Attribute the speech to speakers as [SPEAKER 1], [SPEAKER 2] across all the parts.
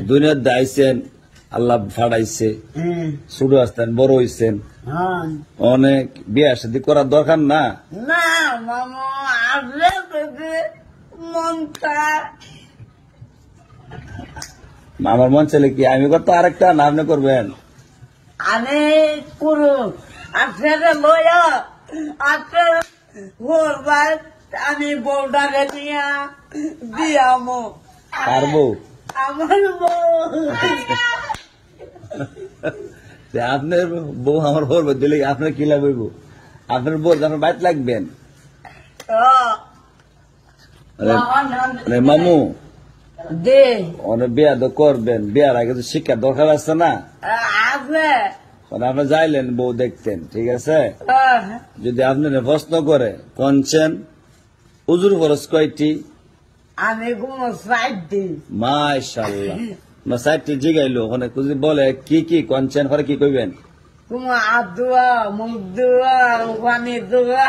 [SPEAKER 1] দুনিয়ার দাইছেন আল্লাহ ফাড়াইছে, ছোট আসতেন বড় হইছেন, অনেক বিয়ে শাদী করার দরকার না।
[SPEAKER 2] না মামা আসলে মনটা
[SPEAKER 1] আমার মন চাইলে কি আমি করতো আরেকটা না আপনি করবেন?
[SPEAKER 2] আমি করু আপনাকে লইয়া আপনার ঘরবার আমি বউটাকে নিয়ে দিয়ামো।
[SPEAKER 1] আর বউ?
[SPEAKER 2] আমার বউ।
[SPEAKER 1] আপনার বউ আমার বউ দিলে আপনার কি লাগবে? আপনার বউ আপনার বাইট লাগবেন মামু
[SPEAKER 2] দে
[SPEAKER 1] অনেক বিয়া তো করবেন, বিয়ার আগে তো শিক্ষার দরকার আছে না?
[SPEAKER 2] আছে
[SPEAKER 1] আপনি যাইলেন বউ দেখতেন, ঠিক আছে? যদি আপনি প্রশ্ন করে কনছেন উজুর ফরজ কয়টি?
[SPEAKER 2] আমি কোনো সাইড দিই
[SPEAKER 1] মাশাআল্লাহ না সাইডটি জিগাইলো ওখানে যদি বলে কি কি কনছেন পরে কি কইবেন?
[SPEAKER 2] কোনো আদুয়া মুখ দোয়া পানি দোয়া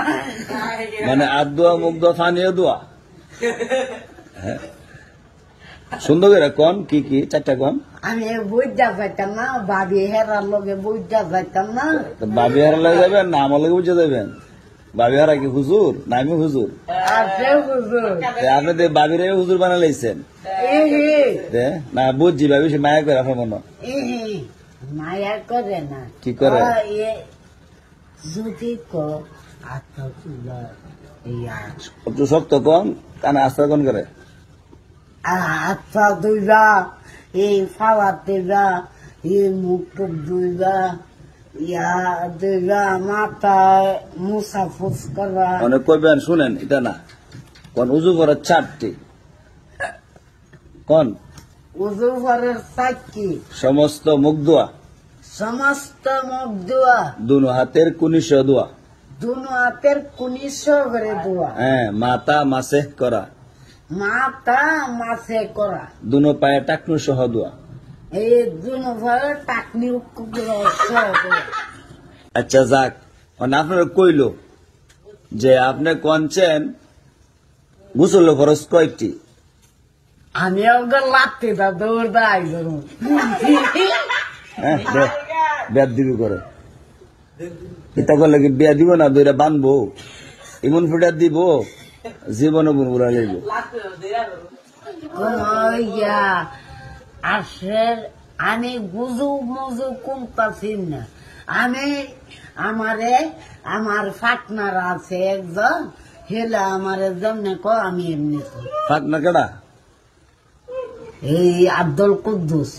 [SPEAKER 1] মানে আদুয়া মুখ দোয়া পানিও দোয়া। সুন্দর করে কন কি কি চারটা কন।
[SPEAKER 2] আমি বুঝতে পারতাম না, ভাবি হেরার লগে বুঝতে পারতাম না।
[SPEAKER 1] ভাবি হারা লাগে যাবেন না আমার লগে বুঝে যাবেন? ভাবি হারা কি হুজুর না আমি হুজুর? আপনি ভাবির হুজুর বানা লাইছেন না? বুঝছি ভাবি সে মায়া করে আপনার মনে
[SPEAKER 2] মায়া করে না।
[SPEAKER 1] কি করে?
[SPEAKER 2] যদি
[SPEAKER 1] শক্ত কম কানে আস্তা কন করে
[SPEAKER 2] আচ্ছা দুইবা এই খাওয়ার দিবা এই মুখ টুক দুইবা ইয়া দুইবা মাথায় মুসা ফুস করা
[SPEAKER 1] অনেক কইবেন। শুনেন এটা না কোন উজু করার চারটি কোন
[SPEAKER 2] উজু করার চারটি
[SPEAKER 1] সমস্ত মুখ দোয়া,
[SPEAKER 2] সমস্ত মুখ দোয়া,
[SPEAKER 1] দুনো হাতের কুনিশ দোয়া,
[SPEAKER 2] দুনো হাতের কুনিশ করে দোয়া,
[SPEAKER 1] হ্যাঁ মাথা মাসে করা,
[SPEAKER 2] মাথা মাসে করা,
[SPEAKER 1] দুনো পায়ে টাকনু সহ দোয়া,
[SPEAKER 2] এই দুনো ভাবে টাকনি সহ দোয়া।
[SPEAKER 1] আচ্ছা যাক আপনারা কইল যে আপনি কনছেন গোসল ফরজ কয়টি?
[SPEAKER 2] আমি ওকে লাগতে তা দৌড় দাই
[SPEAKER 1] বেদ দিবি করে এটা করলে কি বিয়া দিব না? দুইটা বানবো এমন ফিটার দিব জীবনে বুড়া লাগব।
[SPEAKER 2] আসের আমি বুঝু মুজু কোনটাছি না। আমি আমার ফাটনার আছে একজন হেলা আমার যেমনি ক আমি এমনি
[SPEAKER 1] ফাটনা কেডা?
[SPEAKER 2] এই আব্দুল কুদ্দুস।